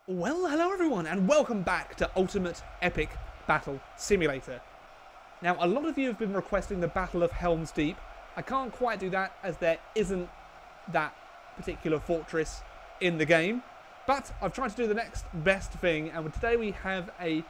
Well, hello everyone, and welcome back to Ultimate Epic Battle Simulator. Now, a lot of you have been requesting the Battle of Helms Deep. I can't quite do that as there isn't that particular fortress in the game, but I've tried to do the next best thing, and today we have a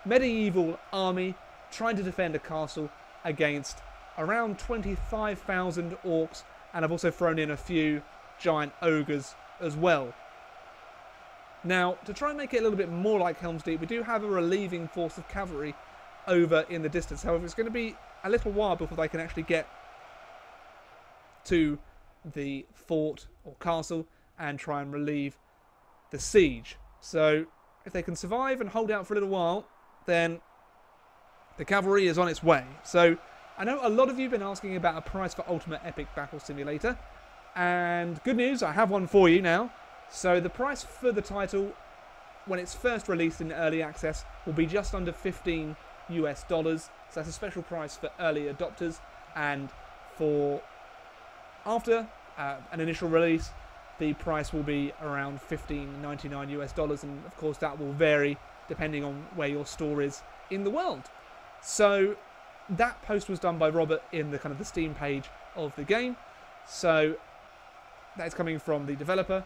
medieval army trying to defend a castle against around 25,000 orcs, and I've also thrown in a few giant ogres as well. Now, to try and make it a little bit more like Helm's Deep, we do have a relieving force of cavalry over in the distance. However, it's going to be a little while before they can actually get to the fort or castle and try and relieve the siege. So, if they can survive and hold out for a little while, then the cavalry is on its way. So, I know a lot of you have been asking about a price for Ultimate Epic Battle Simulator, and good news, I have one for you now. So the price for the title, when it's first released in early access, will be just under $15 US. So that's a special price for early adopters, and for after an initial release, the price will be around $15.99 US, and of course that will vary depending on where your store is in the world. So that post was done by Robert in the kind of the Steam page of the game. So that is coming from the developer.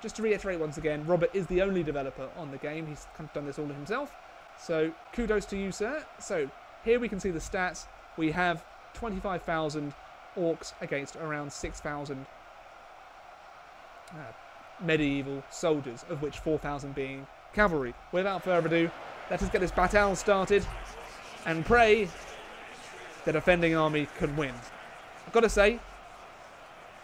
Just to reiterate once again, Robert is the only developer on the game. He's kind of done this all himself. So kudos to you, sir. So here we can see the stats. We have 25,000 orcs against around 6,000 medieval soldiers, of which 4,000 being cavalry. Without further ado, let us get this battle started and pray the defending army can win. I've got to say,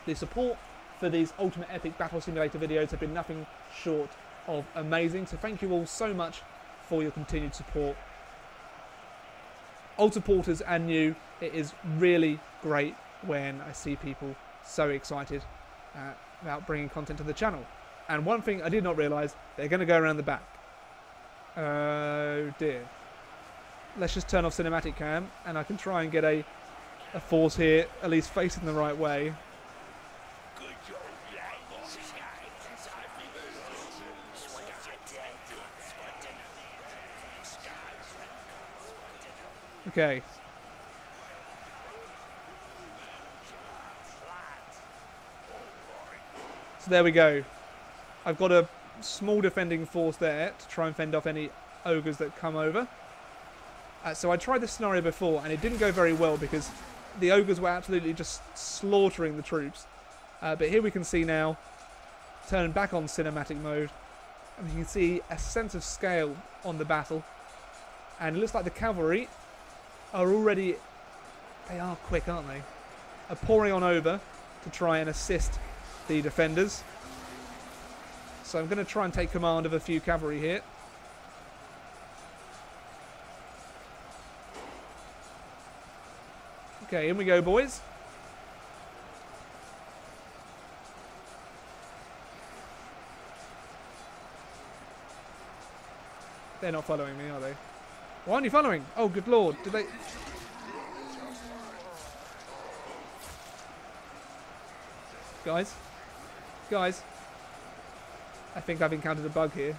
the support for these Ultimate Epic Battle Simulator videos have been nothing short of amazing. So thank you all so much for your continued support. Old supporters and new, it is really great when I see people so excited about bringing content to the channel. And one thing I did not realise, they're going to go around the back. Oh dear. Let's just turn off cinematic cam and I can try and get a force here, at least facing the right way. Okay. So there we go. I've got a small defending force there to try and fend off any ogres that come over. So I tried this scenario before and it didn't go very well because the ogres were absolutely just slaughtering the troops. But here we can see now, turn back on cinematic mode, and you can see a sense of scale on the battle. And it looks like the cavalry are already, they are quick, aren't they? Are pouring on over to try and assist the defenders. So I'm going to try and take command of a few cavalry here. Okay, in we go, boys. They're not following me, are they? Why aren't you following? Oh, good lord. Did they... Guys? Guys? I think I've encountered a bug here.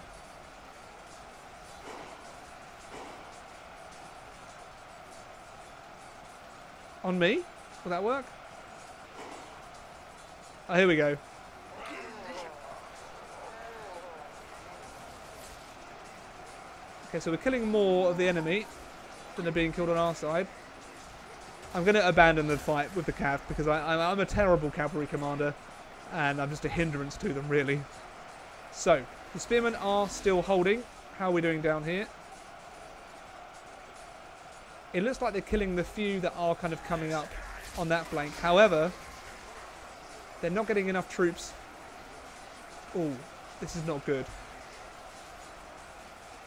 On me? Will that work? Oh, here we go. Okay, so we're killing more of the enemy than are being killed on our side. I'm going to abandon the fight with the cav because I'm a terrible cavalry commander and I'm just a hindrance to them, really. So, the spearmen are still holding. How are we doing down here? It looks like they're killing the few that are kind of coming up on that flank. However, they're not getting enough troops. Oh, this is not good.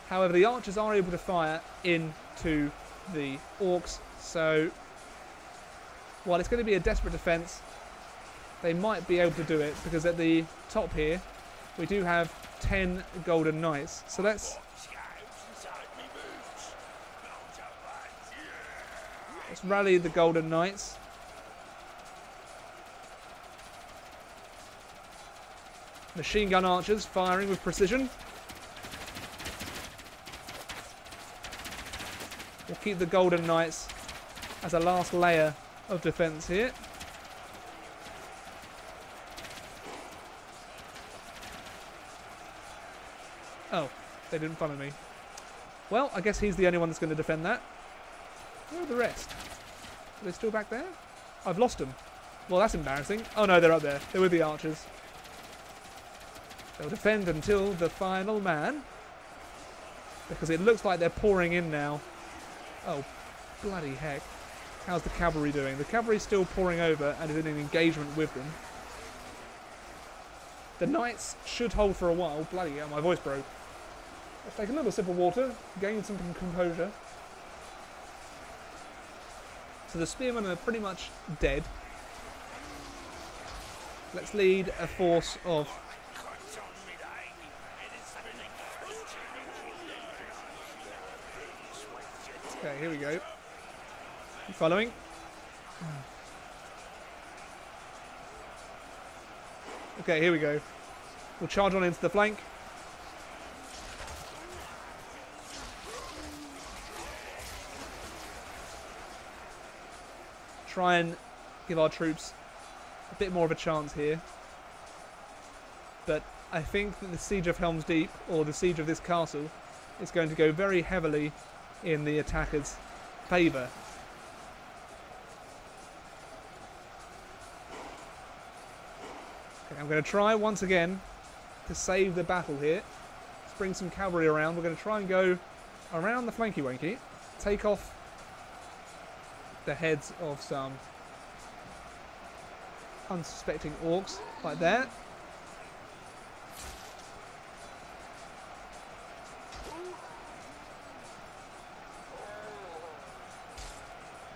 However, the archers are able to fire into the orcs, so while it's going to be a desperate defence, they might be able to do it, because at the top here, we do have 10 golden knights. So let's rally the golden knights. Machine gun archers firing with precision. We'll keep the Golden Knights as a last layer of defence here. Oh, they didn't follow me. Well, I guess he's the only one that's going to defend that. Where are the rest? Are they still back there? I've lost them. Well, that's embarrassing. Oh no, they're up there. They're with the archers. They'll defend until the final man. Because it looks like they're pouring in now. Oh, bloody heck. How's the cavalry doing? The cavalry's still pouring over and is in an engagement with them. The knights should hold for a while. Bloody hell, my voice broke. Let's take a little sip of water, gain some composure. So the spearmen are pretty much dead. Let's lead a force of... Okay, here we go. You following? Okay, here we go. We'll charge on into the flank. Try and give our troops a bit more of a chance here. But I think that the Siege of Helms Deep, or the Siege of this castle, is going to go very heavily in the attackers' favour. Okay, I'm going to try once again to save the battle here. Let's bring some cavalry around. We're going to try and go around the flanky wanky, take off the heads of some unsuspecting orcs, like that.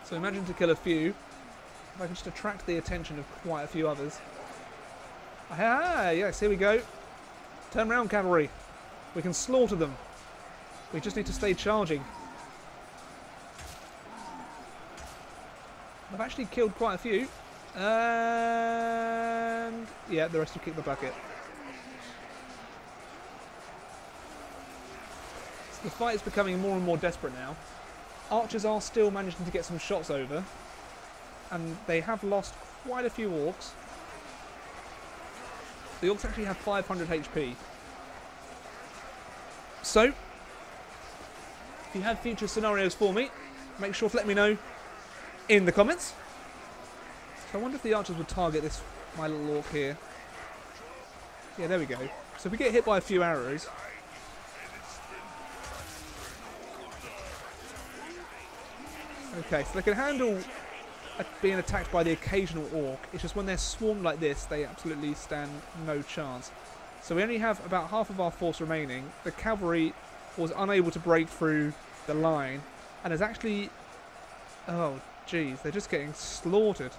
So imagine to kill a few, if I can just attract the attention of quite a few others. Ah, yes, here we go. Turn round, cavalry. We can slaughter them. We just need to stay charging. I've actually killed quite a few. And yeah, the rest have kicked the bucket. So the fight is becoming more and more desperate now. Archers are still managing to get some shots over, and they have lost quite a few orcs. The orcs actually have 500 HP. So, if you have future scenarios for me, make sure to let me know in the comments. So I wonder if the archers would target this, my little orc here. Yeah, there we go. So if we get hit by a few arrows... Okay, so they can handle being attacked by the occasional orc. It's just when they're swarmed like this, they absolutely stand no chance. So we only have about half of our force remaining. The cavalry was unable to break through the line, and is actually... Oh, jeez, they're just getting slaughtered.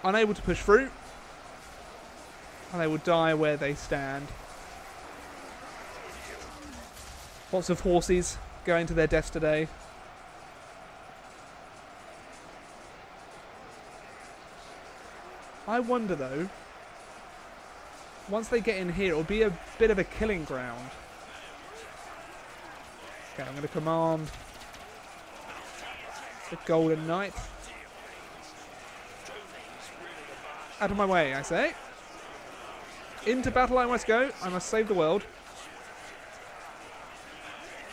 Unable to push through, and they will die where they stand. Lots of horses going to their deaths today. I wonder though, once they get in here, it'll be a bit of a killing ground. Okay, I'm going to command the Golden Knight. Out of my way, I say. Into battle I must go. I must save the world.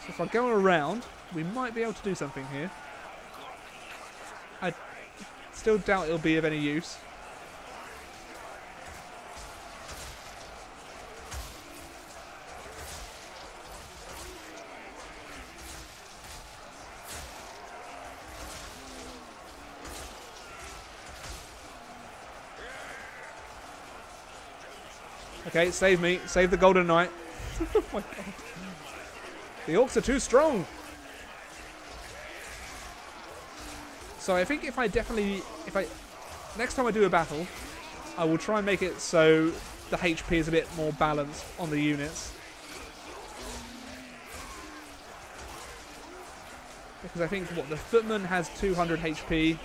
So if I go around, we might be able to do something here. I still doubt it'll be of any use. Okay, save me. Save the Golden Knight. Oh my god. The orcs are too strong. So I think if I next time I do a battle, I will try and make it so the HP is a bit more balanced on the units. Because I think, what, the footman has 200 HP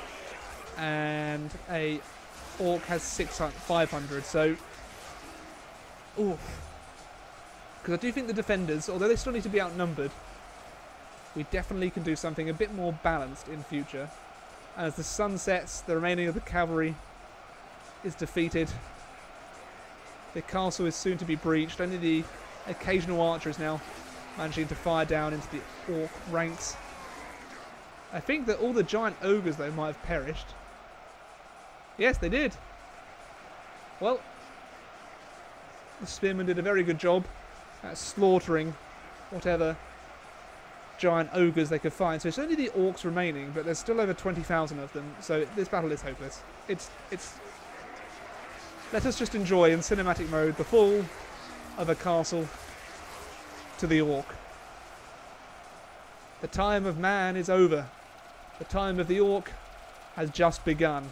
and a orc has 500, so... Ooh. Because I do think the defenders, although they still need to be outnumbered, we definitely can do something a bit more balanced in future. And as the sun sets, the remaining of the cavalry is defeated. The castle is soon to be breached. Only the occasional archer is now managing to fire down into the orc ranks. I think that all the giant ogres, though, might have perished. Yes, they did. Well, the spearmen did a very good job at slaughtering whatever giant ogres they could find. So it's only the orcs remaining, but there's still over 20,000 of them. So this battle is hopeless. It's. Let us just enjoy in cinematic mode the fall of a castle to the orc. The time of man is over. The time of the orc has just begun.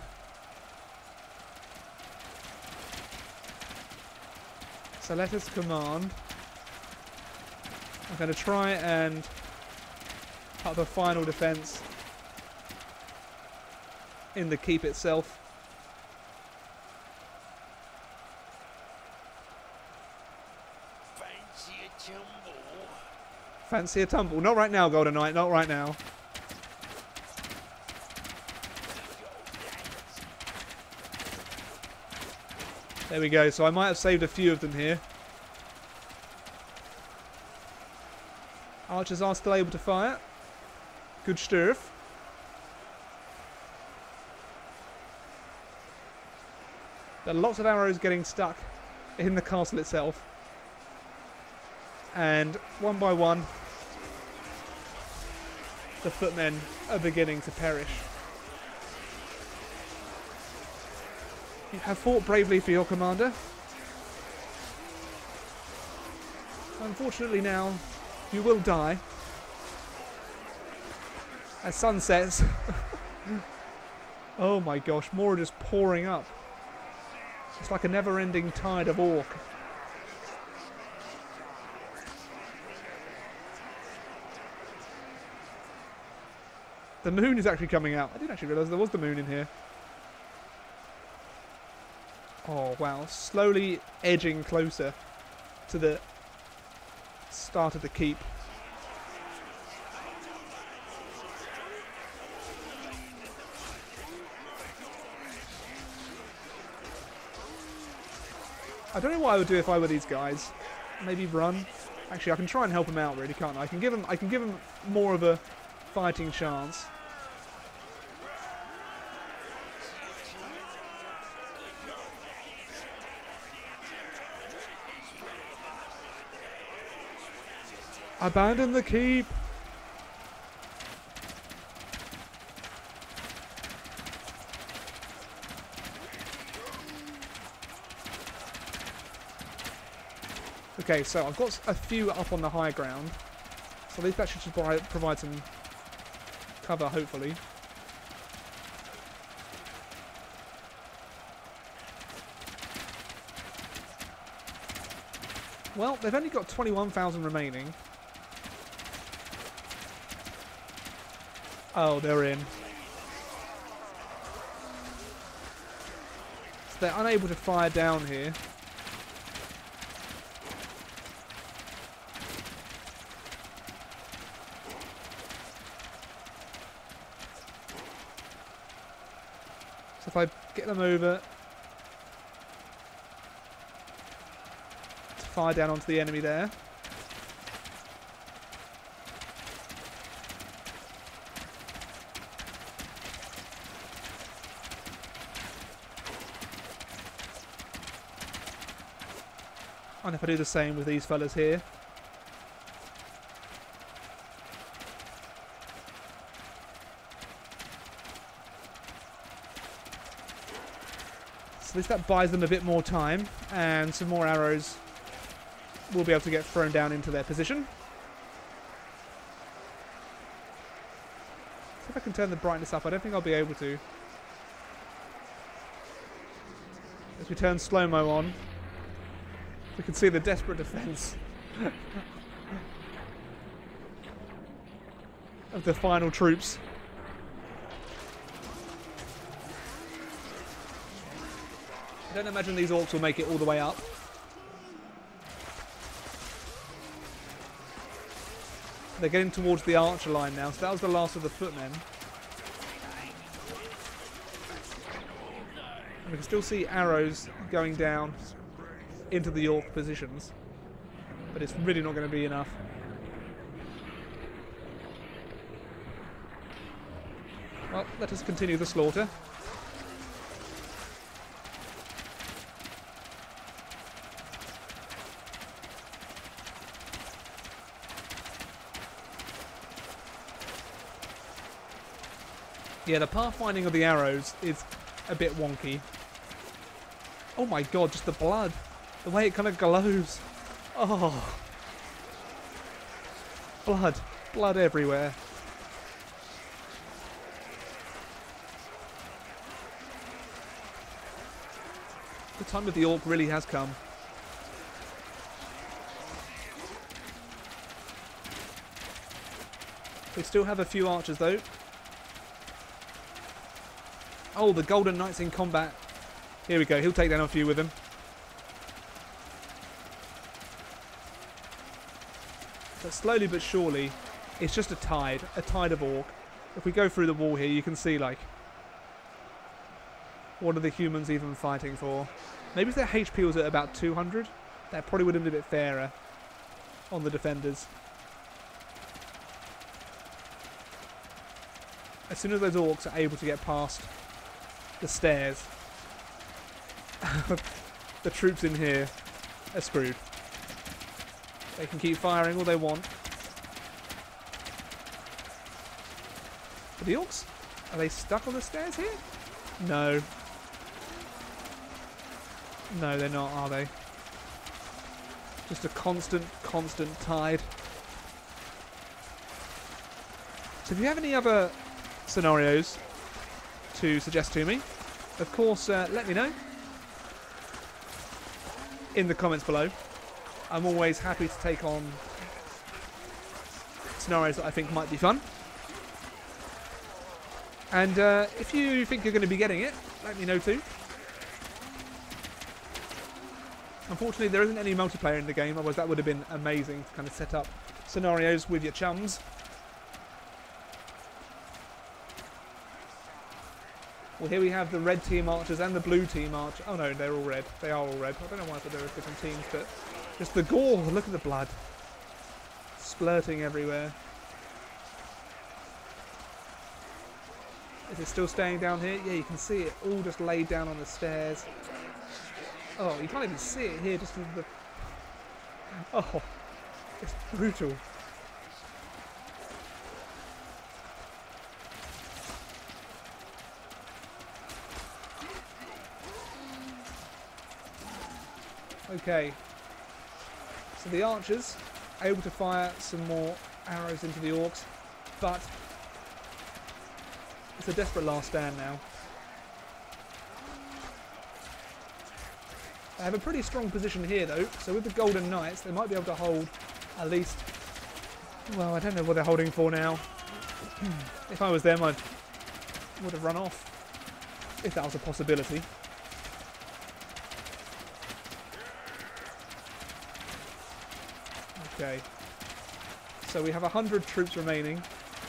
So let us command. I'm going to try and put up a final defence in the keep itself. Fancy a tumble? Not right now, Golden Knight, not right now. There we go, so I might have saved a few of them here. Archers are still able to fire. Good Sturf. There are lots of arrows getting stuck in the castle itself. And one by one, the footmen are beginning to perish. You have fought bravely for your commander. Unfortunately now, you will die. As sun sets. Oh my gosh, more are just pouring up. It's like a never-ending tide of orc. The moon is actually coming out. I didn't actually realise there was the moon in here. Oh wow, slowly edging closer to the start of the keep. I don't know what I would do if I were these guys. Maybe run. Actually, I can try and help them out, really, can't I? I can give them more of a fighting chance. Abandon the keep. Okay, so I've got a few up on the high ground. So at least that should provide some cover, hopefully. Well, they've only got 21,000 remaining. Oh, they're in. So they're unable to fire down here. So if I get them over to fire down onto the enemy there. And if I do the same with these fellas here. So at least that buys them a bit more time, and some more arrows will be able to get thrown down into their position. See if I can turn the brightness up. I don't think I'll be able to. As we turn slow-mo on, we can see the desperate defense of the final troops. I don't imagine these orcs will make it all the way up. They're getting towards the archer line now, so that was the last of the footmen. And we can still see arrows going down into the Orc positions, but it's really not going to be enough. Well, let us continue the slaughter. Yeah, the pathfinding of the arrows is a bit wonky. Oh my god, just the blood. The way it kind of glows. Oh. Blood. Blood everywhere. The time of the Orc really has come. We still have a few archers though. Oh, the Golden Knight's in combat. Here we go, he'll take down a few with him. But slowly but surely, it's just a tide of Orc. If we go through the wall here, you can see, like, what are the humans even fighting for? Maybe if their HP was at about 200, that probably would have been a bit fairer on the defenders. As soon as those Orcs are able to get past the stairs, the troops in here are screwed. They can keep firing all they want. But the Orcs, are they stuck on the stairs here? No. No, they're not, are they? Just a constant tide. So if you have any other scenarios to suggest to me, of course, let me know in the comments below. I'm always happy to take on scenarios that I think might be fun. And if you think you're going to be getting it, let me know too. Unfortunately, there isn't any multiplayer in the game, otherwise that would have been amazing to kind of set up scenarios with your chums. Well, here we have the red team archers and the blue team archers. Oh no, they're all red. They are all red. I don't know why I thought there were different teams, but just the gore. Look at the blood. Splurting everywhere. Is it still staying down here? Yeah, you can see it all just laid down on the stairs. Oh, you can't even see it here, just the... Oh, it's brutal. Okay, so the archers are able to fire some more arrows into the Orcs, but it's a desperate last stand now. They have a pretty strong position here though, so with the Golden Knights they might be able to hold at least, well, I don't know what they're holding for now. If I was them I would have run off, if that was a possibility. Okay, so we have 100 troops remaining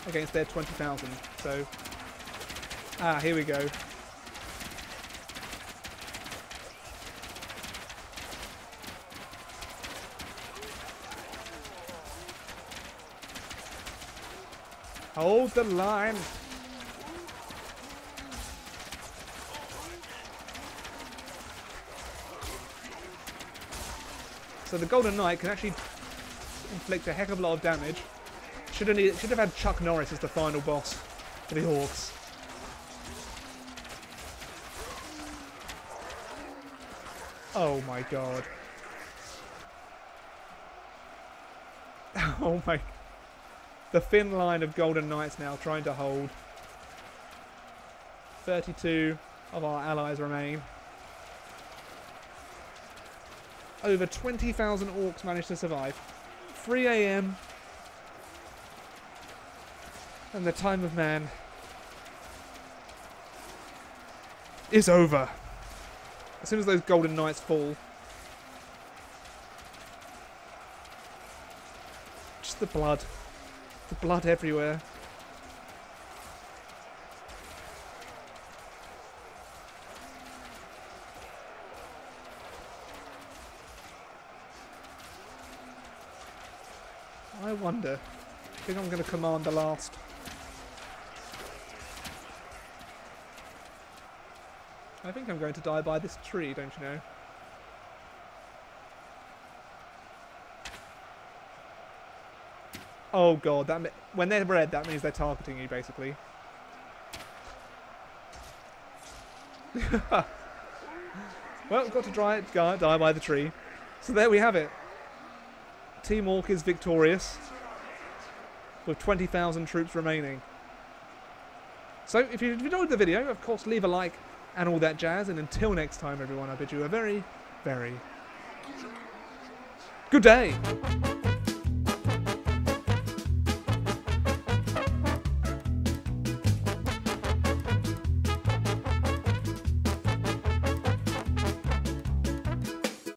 against their 20,000, so, here we go. Hold the line. So the Golden Knight can actually inflict a heck of a lot of damage. Should have had Chuck Norris as the final boss for the Orcs. Oh my god. Oh my... The thin line of Golden Knights now trying to hold. 32 of our allies remain. Over 20,000 Orcs managed to survive. 3 AM. And the time of man is over. As soon as those Golden Knights fall. Just the blood. The blood everywhere. I wonder. I think I'm going to command the last. I think I'm going to die by this tree, don't you know? Oh god, when they're red, that means they're targeting you, basically. Well, got to die by the tree. So there we have it. Team Orc is victorious, with 20,000 troops remaining. So, if you enjoyed the video, of course, leave a like and all that jazz. And until next time, everyone, I bid you a very, very good day.